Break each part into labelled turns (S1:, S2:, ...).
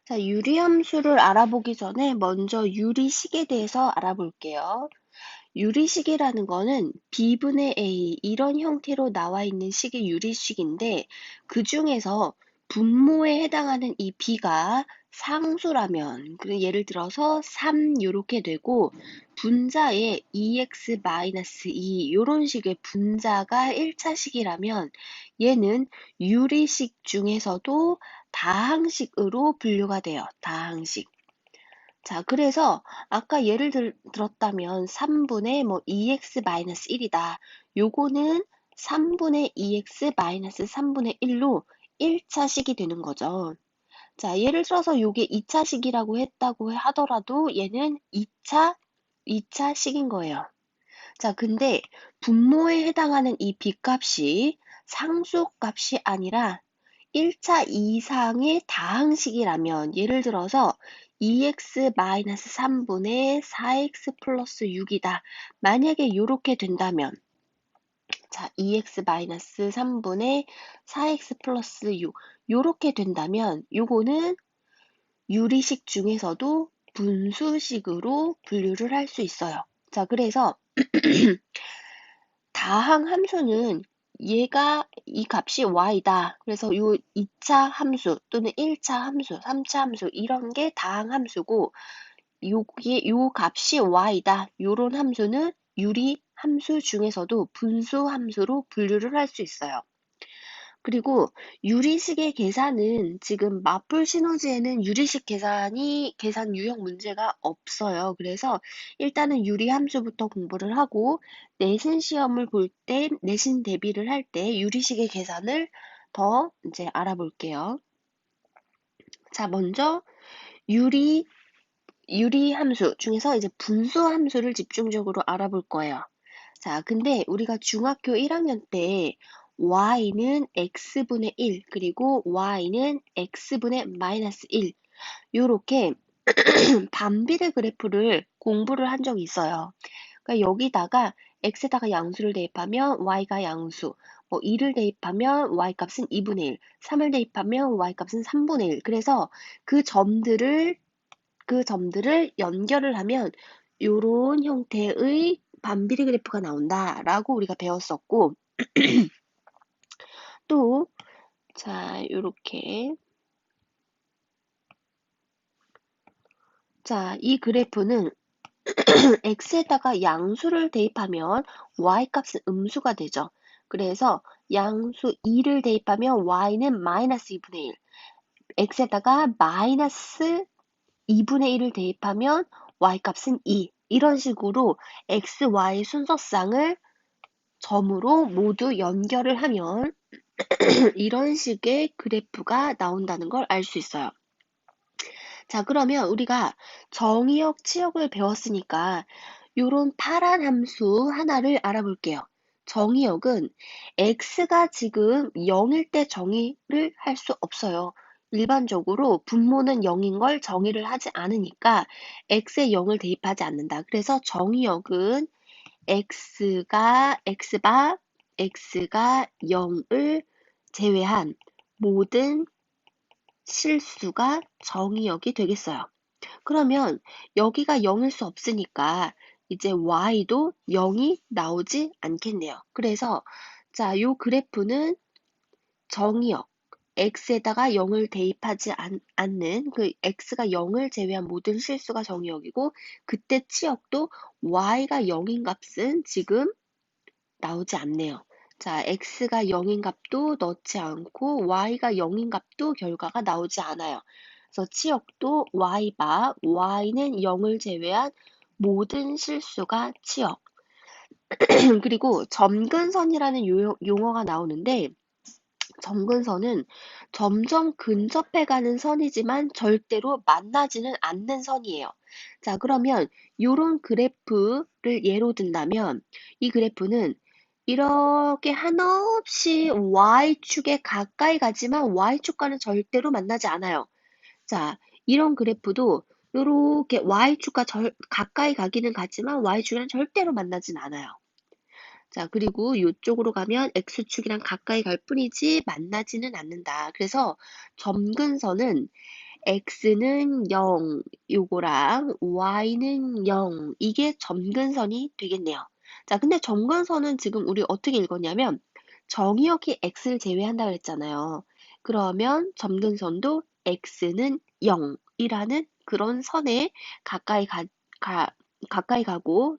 S1: 자, 유리함수를 알아보기 전에 먼저 유리식에 대해서 알아볼게요. 유리식이라는 거는 B분의 A 이런 형태로 나와 있는 식이 유리식인데 그 중에서 분모에 해당하는 이 B가 상수라면 예를 들어서 3 이렇게 되고 분자에 2x-2 이런 식의 분자가 1차식이라면 얘는 유리식 중에서도 다항식으로 분류가 돼요. 다항식. 자, 그래서 아까 예를 들었다면 3분의 2x-1이다. 요거는 3분의 2x-3분의 1로 1차식이 되는 거죠. 자, 예를 들어서 요게 2차식이라고 했다고 하더라도 얘는 2차식인 거예요. 자, 근데 분모에 해당하는 이 B값이 상수값이 아니라 1차 이상의 다항식이라면 예를 들어서 2x-3분의 4x 플러스 6이다. 만약에 이렇게 된다면 자, 2x-3분의 4x 플러스 6 이렇게 된다면 요거는 유리식 중에서도 분수식으로 분류를 할 수 있어요. 자, 그래서 다항 함수는 얘가 이 값이 y다. 그래서 요 2차 함수 또는 1차 함수, 3차 함수 이런 게 다항 함수고 요 값이 y다. 요런 함수는 유리 함수 중에서도 분수 함수로 분류를 할 수 있어요. 그리고 유리식의 계산은 지금 마플 시너지에는 유리식 계산 유형 문제가 없어요. 그래서 일단은 유리 함수부터 공부를 하고 내신 시험을 볼 때, 내신 대비를 할 때 유리식의 계산을 더 이제 알아볼게요. 자, 먼저 유리 함수 중에서 이제 분수 함수를 집중적으로 알아볼 거예요. 자, 근데 우리가 중학교 1학년 때 y는 x분의 1, 그리고 y는 x분의 마이너스 1, 요렇게 반비례 그래프를 공부를 한 적이 있어요. 그러니까 여기다가 x에다가 양수를 대입하면 y가 양수, 2를 대입하면 y값은 2분의 1, 3을 대입하면 y값은 3분의 1. 그래서 그 점들을 연결을 하면 요런 형태의 반비례 그래프가 나온다라고 우리가 배웠었고 또 자, 요렇게 자, 이 그래프는 x에다가 양수를 대입하면 y값은 음수가 되죠. 그래서 양수 2를 대입하면 y는 마이너스 2분의 1, x에다가 마이너스 2분의 1을 대입하면 y값은 2. 이런 식으로 x, y 순서쌍을 점으로 모두 연결을 하면 이런 식의 그래프가 나온다는 걸 알 수 있어요. 자, 그러면 우리가 정의역, 치역을 배웠으니까 요런 파란 함수 하나를 알아볼게요. 정의역은 x가 지금 0일 때 정의를 할 수 없어요. 일반적으로 분모는 0인 걸 정의를 하지 않으니까 x에 0을 대입하지 않는다. 그래서 정의역은 x가 0을 제외한 모든 실수가 정의역이 되겠어요. 그러면 여기가 0일 수 없으니까 이제 y도 0이 나오지 않겠네요. 그래서 자, 요 그래프는 정의역 x에다가 0을 대입하지 않는 그 x가 0을 제외한 모든 실수가 정의역이고 그때 치역도 y가 0인 값은 지금 나오지 않네요. 자, x가 0인 값도 넣지 않고 y가 0인 값도 결과가 나오지 않아요. 그래서 치역도 y바, y는 0을 제외한 모든 실수가 치역. 그리고 점근선이라는 용어가 나오는데 점근선은 점점 근접해가는 선이지만 절대로 만나지는 않는 선이에요. 자, 그러면 이런 그래프를 예로 든다면 이 그래프는 이렇게 한없이 Y축에 가까이 가지만 Y축과는 절대로 만나지 않아요. 자, 이런 그래프도 이렇게 Y축과 가까이 가기는 가지만 Y축이랑 절대로 만나진 않아요. 자, 그리고 이쪽으로 가면 X축이랑 가까이 갈 뿐이지 만나지는 않는다. 그래서 점근선은 x는 0, 요거랑 y는 0, 이게 점근선이 되겠네요. 자, 근데 점근선은 지금 우리 어떻게 읽었냐면 정의역이 x를 제외한다 그랬잖아요. 그러면 점근선도 x는 0이라는 그런 선에 가까이 가, 가까이 가고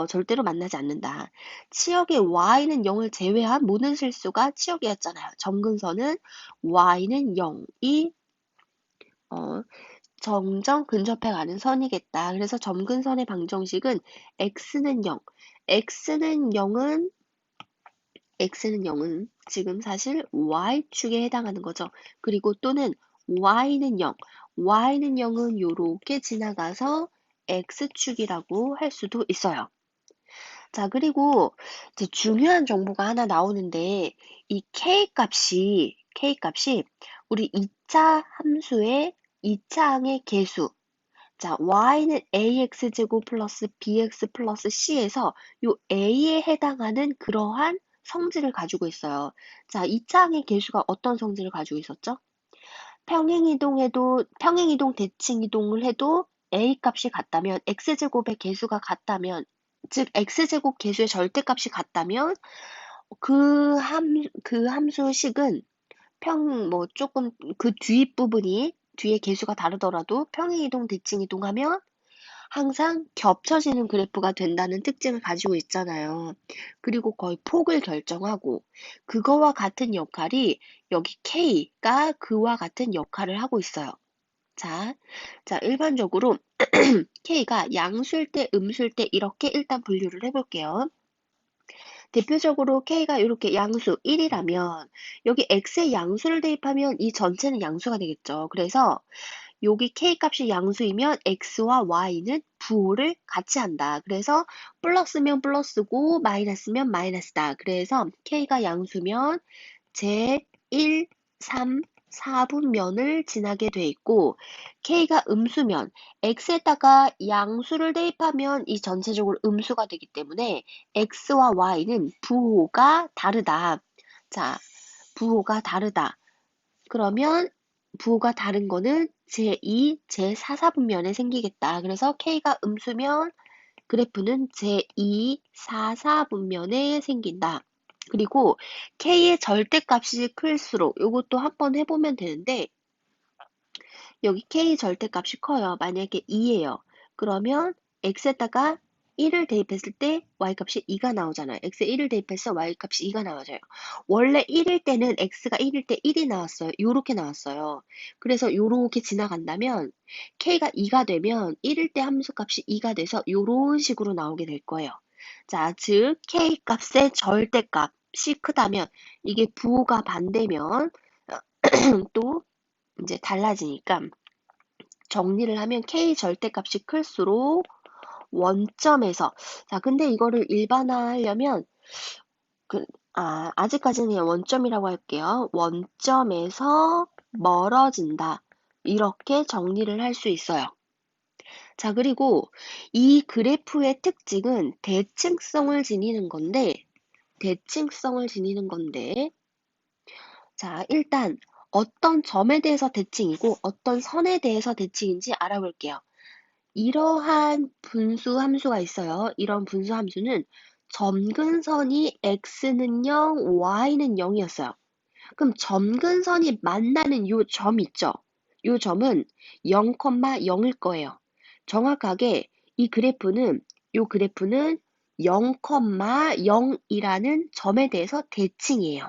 S1: 절대로 만나지 않는다. 치역의 y는 0을 제외한 모든 실수가 치역이었잖아요. 점근선은 y는 0이 점점 근접해 가는 선이겠다. 그래서 점근선의 방정식은 x는 0. x는 0은 지금 사실 y축에 해당하는 거죠. 그리고 또는 y는 0. y는 0은 요렇게 지나가서 x축이라고 할 수도 있어요. 자, 그리고 이제 중요한 정보가 하나 나오는데 이 k 값이 우리 2차 함수의 2차항의 계수. 자, y는 ax제곱 플러스 bx 플러스 c에서 요 a에 해당하는 그러한 성질을 가지고 있어요. 자, 2차항의 계수가 어떤 성질을 가지고 있었죠? 평행이동 대칭이동을 해도 a 값이 같다면 x제곱의 계수가 같다면 즉 x제곱 계수의 절대값이 같다면 그 함수식은 조금 그 뒷부분이 뒤에 계수가 다르더라도 평행이동 대칭이동 하면 항상 겹쳐지는 그래프가 된다는 특징을 가지고 있잖아요. 그리고 거의 폭을 결정하고 그거와 같은 역할이 여기 K가 그와 같은 역할을 하고 있어요. 자, 일반적으로 K가 양수일 때, 음수일 때 이렇게 일단 분류를 해볼게요. 대표적으로 K가 이렇게 양수 1이라면 여기 X의 양수를 대입하면 이 전체는 양수가 되겠죠. 그래서 여기 K 값이 양수이면 X와 Y는 부호를 같이 한다. 그래서 플러스면 플러스고 마이너스면 마이너스다. 그래서 K가 양수면 제1, 3, 4분면을 지나게 돼 있고 K가 음수면 X에다가 양수를 대입하면 이 전체적으로 음수가 되기 때문에 X와 Y는 부호가 다르다. 자, 부호가 다르다. 그러면 부호가 다른 거는 제2, 제4, 4분면에 생기겠다. 그래서 K가 음수면 그래프는 제2, 4, 4분면에 생긴다. 그리고 K의 절대값이 클수록 이것도 한번 해보면 되는데 여기 K 절대값이 커요. 만약에 2예요. 그러면 X에다가 1을 대입했을 때 Y값이 2가 나오잖아요. X에 1을 대입해서 Y값이 2가 나와져요. 원래 1일 때는 X가 1일 때 1이 나왔어요. 요렇게 나왔어요. 그래서 요렇게 지나간다면 K가 2가 되면 1일 때 함수값이 2가 돼서 요런 식으로 나오게 될 거예요. 자, 즉 K값의 절대값이 크다면 이게 부호가 반대면 또 이제 달라지니까 정리를 하면 K 절대값이 클수록 원점에서 자 근데 이거를 일반화하려면 아직까지는 그냥 원점이라고 할게요. 원점에서 멀어진다. 이렇게 정리를 할 수 있어요. 자, 그리고 이 그래프의 특징은 대칭성을 지니는 건데 자, 일단 어떤 점에 대해서 대칭이고 어떤 선에 대해서 대칭인지 알아볼게요. 이러한 분수 함수가 있어요. 이런 분수 함수는 점근선이 x는 0, y는 0이었어요. 그럼 점근선이 만나는 요 점 있죠? 요 점은 0,0일 거예요. 정확하게 요 그래프는 0,0이라는 점에 대해서 대칭이에요.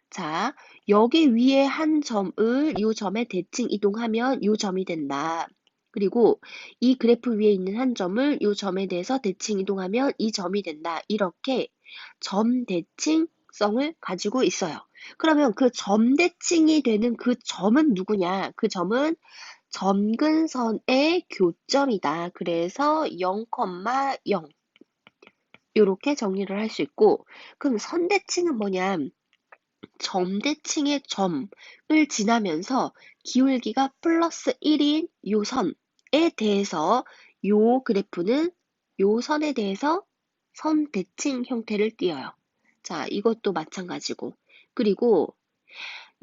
S1: 자, 여기 위에 한 점을 이 점에 대칭 이동하면 이 점이 된다. 그리고 이 그래프 위에 있는 한 점을 이 점에 대해서 대칭 이동하면 이 점이 된다. 이렇게 점 대칭성을 가지고 있어요. 그러면 그 점 대칭이 되는 그 점은 누구냐? 그 점은 점근선의 교점이다. 그래서 0,0 이렇게 정리를 할 수 있고 그럼 선대칭은 뭐냐? 점대칭의 점을 지나면서 기울기가 플러스 1인 요 선에 대해서 요 그래프는 요 선에 대해서 선대칭 형태를 띄어요. 자, 이것도 마찬가지고. 그리고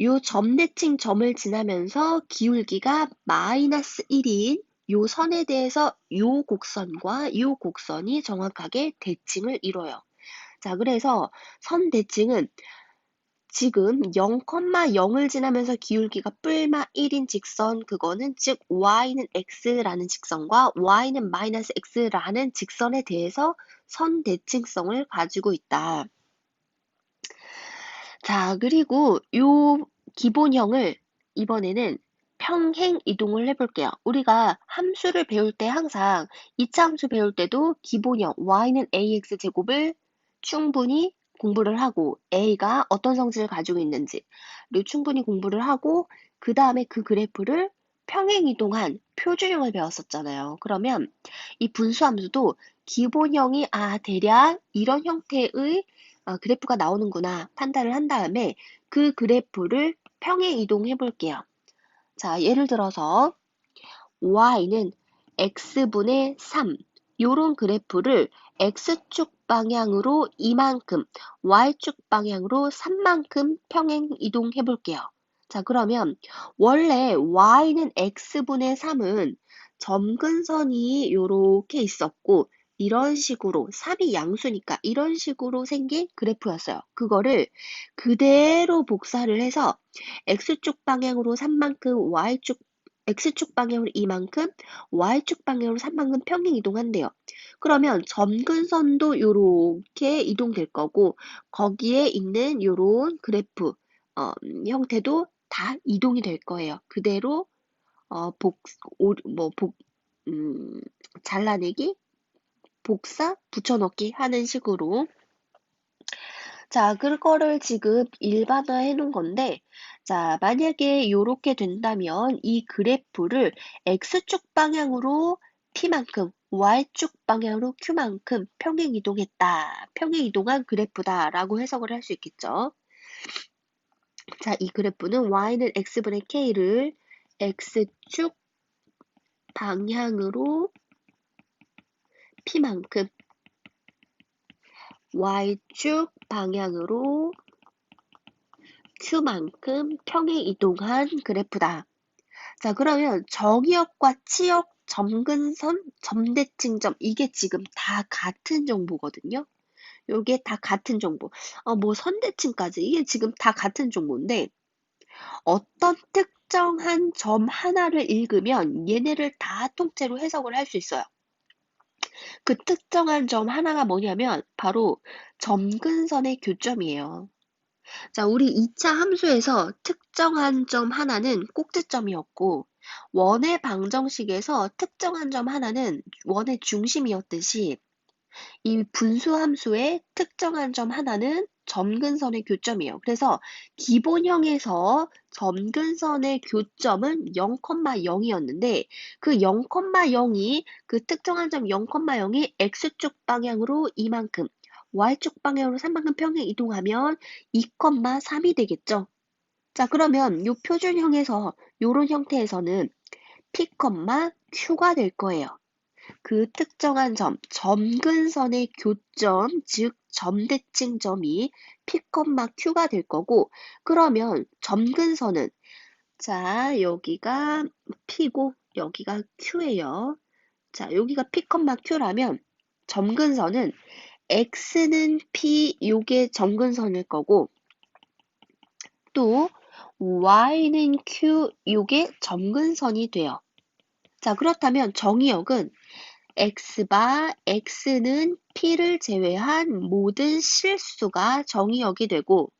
S1: 요 점대칭 점을 지나면서 기울기가 마이너스 1인 요 선에 대해서 요 곡선과 요 곡선이 정확하게 대칭을 이뤄요. 자, 그래서 선 대칭은 지금 0,0을 지나면서 기울기가 뿔마 1인 직선, 그거는 즉 y는 x라는 직선과 y는 마이너스 x라는 직선에 대해서 선 대칭성을 가지고 있다. 자, 그리고 요 기본형을 이번에는 평행 이동을 해볼게요. 우리가 함수를 배울 때 항상 2차 함수 배울 때도 기본형 y는 ax 제곱을 충분히 공부를 하고 a가 어떤 성질을 가지고 있는지를 충분히 공부를 하고 그 다음에 그 그래프를 평행 이동한 표준형을 배웠었잖아요. 그러면 이 분수함수도 기본형이 대략 이런 형태의 그래프가 나오는구나 판단을 한 다음에 그 그래프를 평행 이동해 볼게요. 자, 예를 들어서 y는 x분의 3 요런 그래프를 x축 방향으로 이만큼, y축 방향으로 3만큼 평행 이동해 볼게요. 자, 그러면 원래 y는 x분의 3은 점근선이 요렇게 있었고 이런 식으로 3이 양수니까 이런 식으로 생긴 그래프였어요. 그거를 그대로 복사를 해서 x축 방향으로 3만큼, x축 방향으로 이만큼, y축 방향으로 3만큼 평행 이동한대요. 그러면 점근선도 요렇게 이동될 거고 거기에 있는 요런 그래프 형태도 다 이동이 될 거예요. 그대로 음, 잘라내기, 복사, 붙여넣기 하는 식으로. 자, 그거를 지금 일반화해 놓은 건데, 자, 만약에 요렇게 된다면 이 그래프를 x축 방향으로 p만큼, y축 방향으로 q만큼 평행 이동했다. 평행 이동한 그래프다라고 해석을 할 수 있겠죠. 자, 이 그래프는 y는 x분의 k를 x축 방향으로 p만큼, y축 방향으로 q만큼 평행 이동한 그래프다. 자, 그러면 정의역과 치역, 점근선, 점대칭점 이게 지금 다 같은 정보거든요. 요게 다 같은 정보. 뭐 선대칭까지 이게 지금 다 같은 정보인데 어떤 특정한 점 하나를 읽으면 얘네를 다 통째로 해석을 할 수 있어요. 그 특정한 점 하나가 뭐냐면 바로 점근선의 교점이에요. 자, 우리 2차 함수에서 특정한 점 하나는 꼭지점이었고 원의 방정식에서 특정한 점 하나는 원의 중심이었듯이 이 분수함수의 특정한 점 하나는 점근선의 교점이에요. 그래서 기본형에서 점근선의 교점은 0,0이었는데 그 0,0이 그 특정한 점 0,0이 x축 방향으로 이만큼 y축 방향으로 3만큼 평행 이동하면 2,3이 되겠죠. 자, 그러면 이 표준형에서 이런 형태에서는 p, q가 될 거예요. 그 특정한 점, 점근선의 교점, 즉 점대칭점이 p, q가 될 거고 그러면 점근선은 자, 여기가 p고 여기가 q예요. 자, 여기가 p, q라면 점근선은 x는 p, 요게 점근선일 거고 또 y는 q, 요게 점근선이 돼요. 자, 그렇다면 정의역은 x는 p를 제외한 모든 실수가 정의역이 되고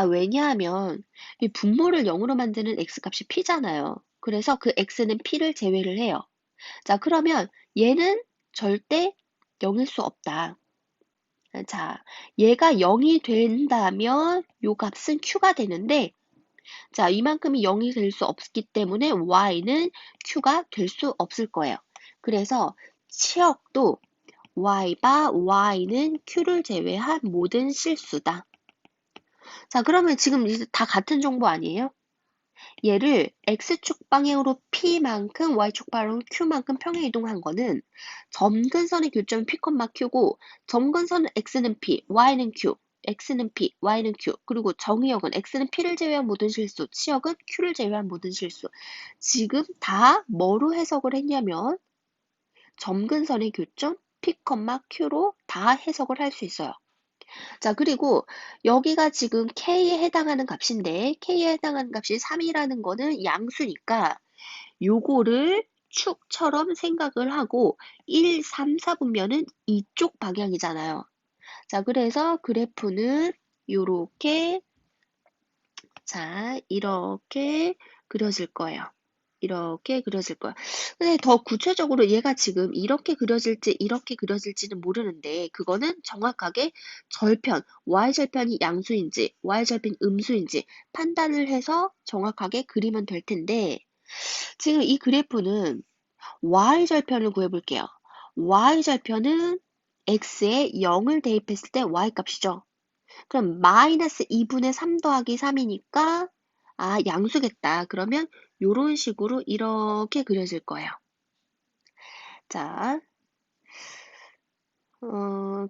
S1: 왜냐하면 이 분모를 0으로 만드는 x값이 p잖아요. 그래서 그 x는 p를 제외를 해요. 자, 그러면 얘는 절대 0일 수 없다. 자, 얘가 0이 된다면 요 값은 q가 되는데 자, 이만큼이 0이 될 수 없기 때문에 y는 q가 될 수 없을 거예요. 그래서 치역도 y는 q를 제외한 모든 실수다. 자, 그러면 지금 이제 다 같은 정보 아니에요? 얘를 x축 방향으로 p만큼 y축 방향으로 q만큼 평행 이동한 거는 점근선의 교점은 p, q고 점근선은 x는 p, y는 q. x는 p, y는 q. 그리고 정의역은 x는 p를 제외한 모든 실수, 치역은 q를 제외한 모든 실수. 지금 다 뭐로 해석을 했냐면 점근선의 교점 p, q로 다 해석을 할 수 있어요. 자, 그리고 여기가 지금 k에 해당하는 값인데 k에 해당하는 값이 3이라는 거는 양수니까 요거를 축처럼 생각을 하고 1, 3, 4분면은 이쪽 방향이잖아요. 자, 그래서 그래프는 요렇게, 자, 이렇게 그려질 거예요. 이렇게 그려질 거야. 근데 더 구체적으로 얘가 지금 이렇게 그려질지 이렇게 그려질지는 모르는데 그거는 정확하게 절편, y절편이 양수인지 y절편이 음수인지 판단을 해서 정확하게 그리면 될 텐데 지금 이 그래프는 y절편을 구해볼게요. y절편은 x에 0을 대입했을 때 y값이죠. 그럼 마이너스 2분의 3 더하기 3이니까 아 양수겠다. 그러면 요런 식으로 이렇게 그려질 거예요. 자,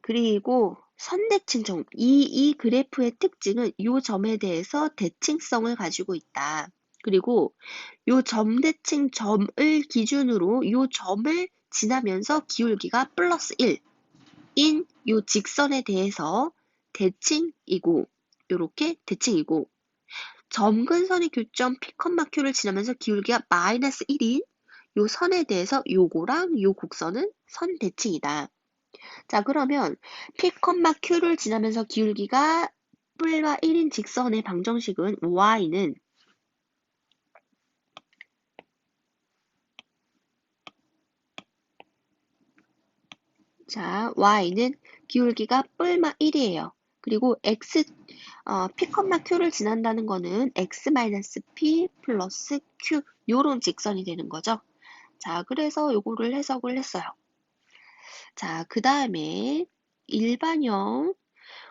S1: 그리고 선대칭점. 이 그래프의 특징은 요 점에 대해서 대칭성을 가지고 있다. 그리고 요 점대칭 점을 기준으로 요 점을 지나면서 기울기가 플러스 1인 요 직선에 대해서 대칭이고 요렇게 대칭이고 점근선의 교점 P, Q를 지나면서 기울기가 마이너스 1인 요 선에 대해서 요거랑 요 곡선은 선 대칭이다. 자, 그러면 P, Q를 지나면서 기울기가 뿔과 1인 직선의 방정식은 y는 자, y는 기울기가 뿔마 1이에요. 그리고 P, Q를 지난다는 거는 x-p 플러스 q 요런 직선이 되는 거죠. 자, 그래서 요거를 해석을 했어요. 자, 그 다음에 일반형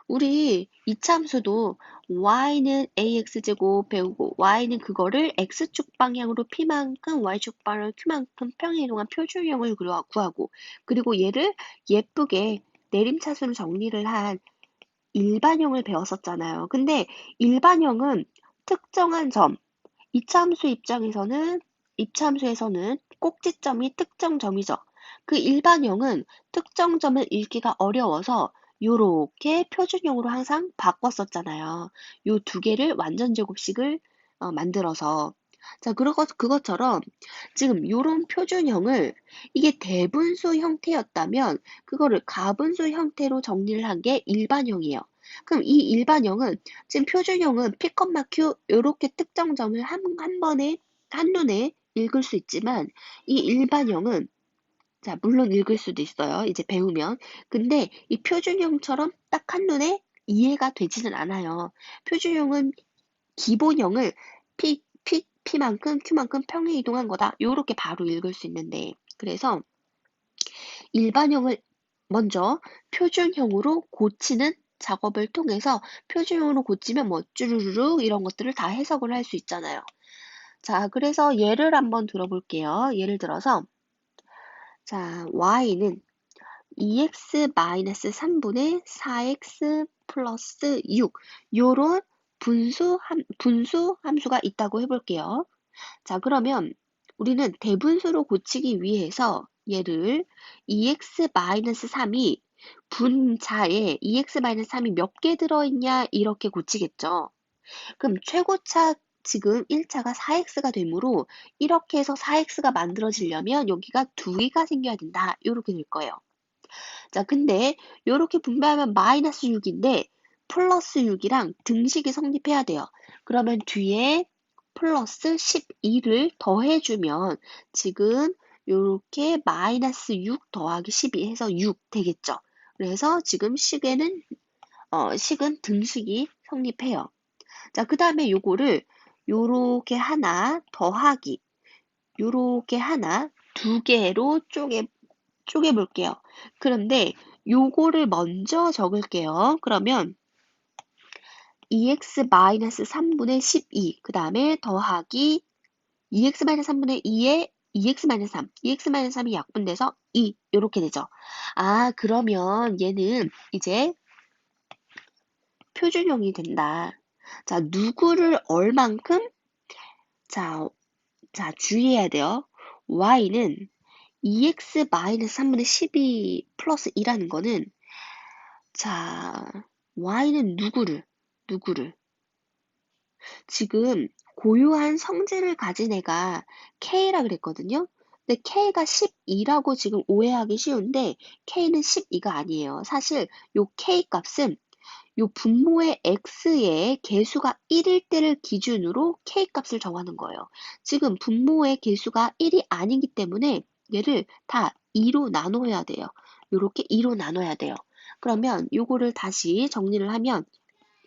S1: 우리 이차함수도 y는 ax제곱 배우고 y는 그거를 x축 방향으로 p만큼 y축 방향으로 q만큼 평행이동한 표준형을 구하고 그리고 얘를 예쁘게 내림차순 정리를 한 일반형을 배웠었잖아요. 근데 일반형은 특정한 점, 이차함수에서는 꼭지점이 특정 점이죠. 그 일반형은 특정 점을 읽기가 어려워서 요렇게 표준형으로 항상 바꿨었잖아요. 요 두 개를 완전 제곱식을 만들어서 자, 그것처럼 지금 요런 표준형을 이게 대분수 형태였다면 그거를 가분수 형태로 정리를 한 게 일반형이에요. 그럼 이 일반형은 지금 표준형은 P, Q 요렇게 특정 점을 한 번에 한눈에 읽을 수 있지만 이 일반형은 자, 물론 읽을 수도 있어요. 이제 배우면. 근데 이 표준형처럼 딱 한눈에 이해가 되지는 않아요. 표준형은 기본형을 P만큼 Q만큼 평행 이동한 거다. 요렇게 바로 읽을 수 있는데. 그래서 일반형을 먼저 표준형으로 고치는 작업을 통해서 표준형으로 고치면 뭐 쭈루루루 이런 것들을 다 해석을 할 수 있잖아요. 자, 그래서 예를 한번 들어볼게요. 예를 들어서 자, y는 2x-3분의 4x 플러스 6 요런 분수 함수가 있다고 해볼게요. 자, 그러면 우리는 대분수로 고치기 위해서 얘를 2x-3이 분자에 2x-3이 몇 개 들어있냐 이렇게 고치겠죠. 그럼 최고차 지금 1차가 4x가 되므로 이렇게 해서 4x가 만들어지려면 여기가 2개가 생겨야 된다. 이렇게 될 거예요. 자, 근데 이렇게 분배하면 마이너스 6인데 플러스 6이랑 등식이 성립해야 돼요. 그러면 뒤에 플러스 12를 더해주면 지금 이렇게 마이너스 6 더하기 12 해서 6 되겠죠. 그래서 지금 식은 등식이 성립해요. 자, 그 다음에 요거를 요렇게 하나 더하기 요렇게 하나 두 개로 쪼개볼게요. 그런데 요거를 먼저 적을게요. 그러면 2x-3분의 12, 그 다음에 더하기 2x-3분의 2에 2x-3, 2x-3이 약분돼서 2, 이렇게 되죠. 아, 그러면 얘는 이제 표준형이 된다. 자, 누구를 얼만큼? 자, 주의해야 돼요. y는 2x-3분의 12 플러스 2라는 거는, 자, y는 누구를? 지금 고유한 성질을 가진 애가 K라 그랬거든요. 근데 K가 12라고 지금 오해하기 쉬운데 K는 12가 아니에요. 사실 요 K 값은 요 분모의 X의 개수가 1일 때를 기준으로 K 값을 정하는 거예요. 지금 분모의 개수가 1이 아니기 때문에 얘를 다 2로 나눠야 돼요. 요렇게 2로 나눠야 돼요. 그러면 요거를 다시 정리를 하면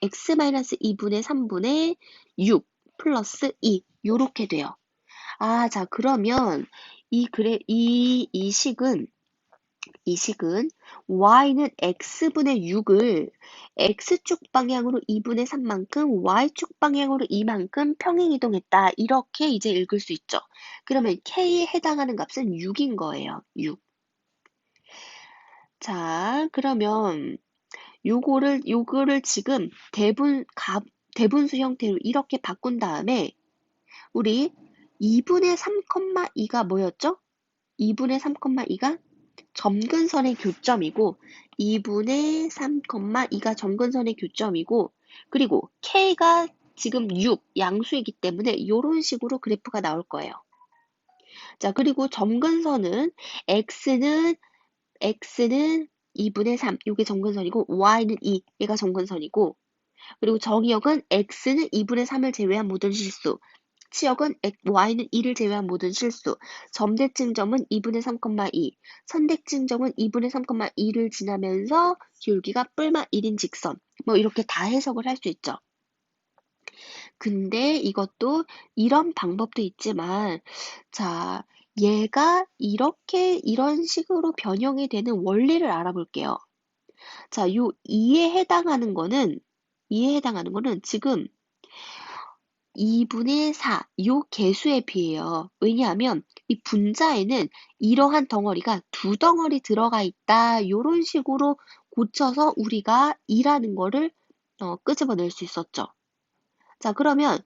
S1: x-2분의 3분의 6 플러스 2 요렇게 돼요. 아, 자, 그러면 이 식은 y는 x분의 6을 x축 방향으로 2분의 3만큼 y축 방향으로 2만큼 평행이동했다. 이렇게 이제 읽을 수 있죠. 그러면 k에 해당하는 값은 6인 거예요. 6. 자, 그러면 요거를 지금 대분수 형태로 이렇게 바꾼 다음에 우리 2분의 3,2가 뭐였죠? 2분의 3,2가 점근선의 교점이고 2분의 3,2가 점근선의 교점이고 그리고 K가 지금 6 양수이기 때문에 이런 식으로 그래프가 나올 거예요. 자, 그리고 점근선은 X는 2분의 3, 이게 점근선이고 y는 2, 얘가 점근선이고 그리고 정의역은 x는 2분의 3을 제외한 모든 실수, 치역은 y는 2를 제외한 모든 실수, 점대칭점은 2분의 3,2, 선대칭점은 2분의 3,2를 지나면서 기울기가 뿔마 1인 직선. 뭐 이렇게 다 해석을 할 수 있죠. 근데 이것도 이런 방법도 있지만 자, 얘가 이런 식으로 변형이 되는 원리를 알아볼게요. 자, 요 2에 해당하는 거는 지금 2분의 4, 요 개수에 비해요. 왜냐하면 이 분자에는 이러한 덩어리가 두 덩어리 들어가 있다. 요런 식으로 고쳐서 우리가 2라는 거를 끄집어낼 수 있었죠. 자, 그러면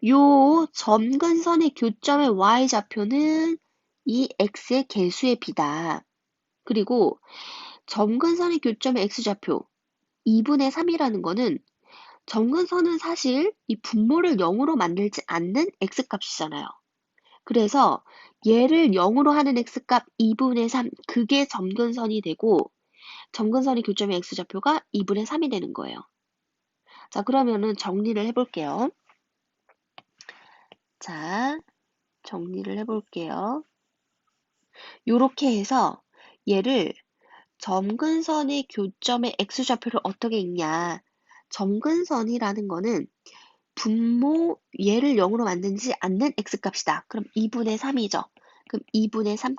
S1: 요 점근선의 교점의 y좌표는 이 x의 개수의 비다. 그리고 점근선의 교점의 x좌표 2분의 3이라는 거는 점근선은 사실 이 분모를 0으로 만들지 않는 x값이잖아요. 그래서 얘를 0으로 하는 x값 2분의 3, 그게 점근선이 되고 점근선의 교점의 x좌표가 2분의 3이 되는 거예요. 자, 그러면은 정리를 해볼게요. 자, 정리를 해볼게요. 요렇게 해서 얘를 점근선의 교점의 x좌표를 어떻게 읽냐. 점근선이라는 거는 분모 얘를 0으로 만들지 않는 x값이다. 그럼 2분의 3이죠. 그럼 2분의 3,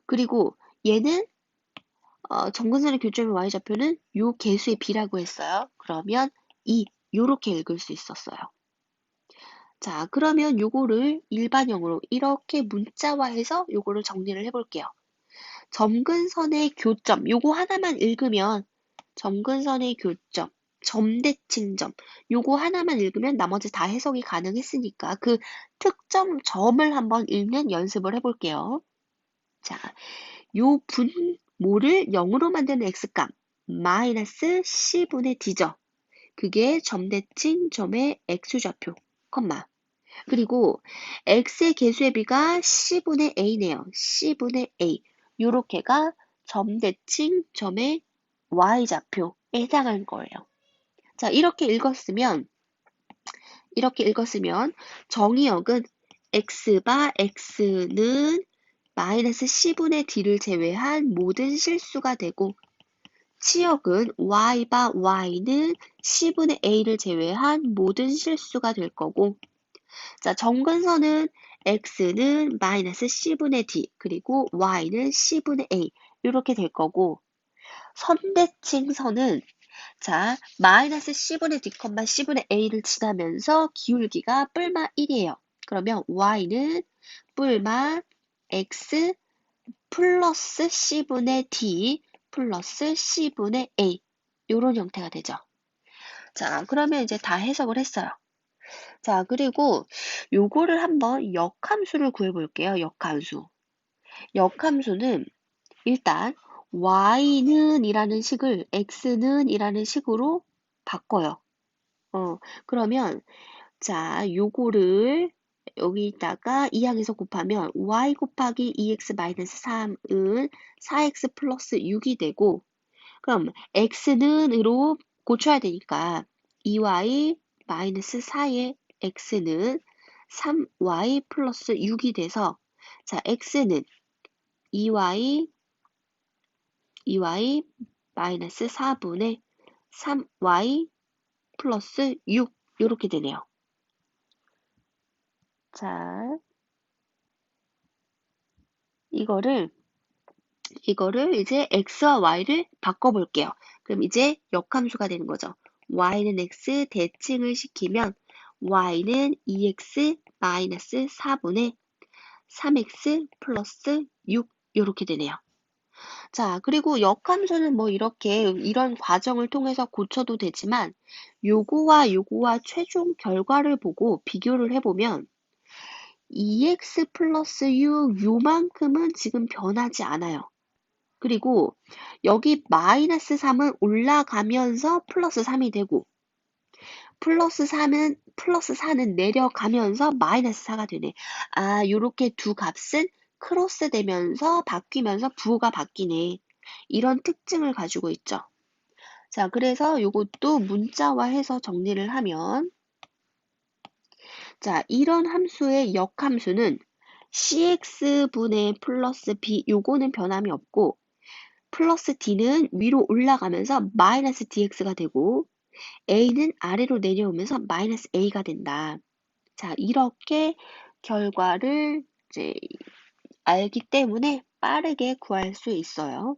S1: 그리고 얘는 점근선의 교점의 y좌표는 요 개수의 b라고 했어요. 그러면 2 요렇게 읽을 수 있었어요. 자, 그러면 요거를 일반형으로 이렇게 문자화해서 요거를 정리를 해볼게요. 점근선의 교점, 요거 하나만 읽으면 점근선의 교점, 점대칭점, 요거 하나만 읽으면 나머지 다 해석이 가능했으니까 그 특정 점을 한번 읽는 연습을 해볼게요. 자, 요 분모를 0으로 만드는 x값, 마이너스 c분의 d죠. 그게 점대칭점의 x좌표, 컴마. 그리고 x의 개수의 비가 c분의 a네요. c분의 a. 요렇게가 점대칭 점의 y좌표에 해당하는 거예요. 자, 이렇게 읽었으면 정의역은 x바 x는 마이너스 c분의 d를 제외한 모든 실수가 되고 치역은 y바 y는 c분의 a를 제외한 모든 실수가 될 거고 자, 점근선은 x는 마이너스 c분의 d 그리고 y는 c분의 a 이렇게 될 거고 선대칭선은 자, 마이너스 c분의 d, c분의 a를 지나면서 기울기가 뿔마 1이에요. 그러면 y는 뿔마 x 플러스 c분의 d 플러스 c분의 a 이런 형태가 되죠. 자, 그러면 이제 다 해석을 했어요. 자, 그리고 요거를 한번 역함수를 구해볼게요. 역함수. 역함수는 일단 y는 이라는 식을 x는 이라는 식으로 바꿔요. 그러면 자, 요거를 여기다가 2항에서 곱하면 y 곱하기 2x-3은 4x 플러스 6이 되고, 그럼 x는 으로 고쳐야 되니까 2y 마이너스 4의 x는 3y 플러스 6이 돼서, 자, x는 2y 마이너스 4분의 3y 플러스 6 이렇게 되네요. 자, 이거를 이제 x와 y를 바꿔볼게요. 그럼 이제 역함수가 되는 거죠. y는 x 대칭을 시키면 y는 2x 마이너스 4분의 3x 플러스 6 이렇게 되네요. 자, 그리고 역함수는 뭐 이렇게 이런 과정을 통해서 고쳐도 되지만 요거와 최종 결과를 보고 비교를 해보면 2x 플러스 6 요만큼은 지금 변하지 않아요. 그리고 여기 마이너스 3은 올라가면서 플러스 3이 되고 플러스 4는 내려가면서 마이너스 4가 되네. 아, 요렇게 두 값은 크로스 되면서 바뀌면서 부호가 바뀌네. 이런 특징을 가지고 있죠. 자, 그래서 요것도 문자화해서 정리를 하면, 자, 이런 함수의 역함수는 cx분의 플러스 b, 요거는 변함이 없고 플러스 d는 위로 올라가면서 마이너스 dx가 되고 a는 아래로 내려오면서 마이너스 a가 된다. 자, 이렇게 결과를 이제 알기 때문에 빠르게 구할 수 있어요.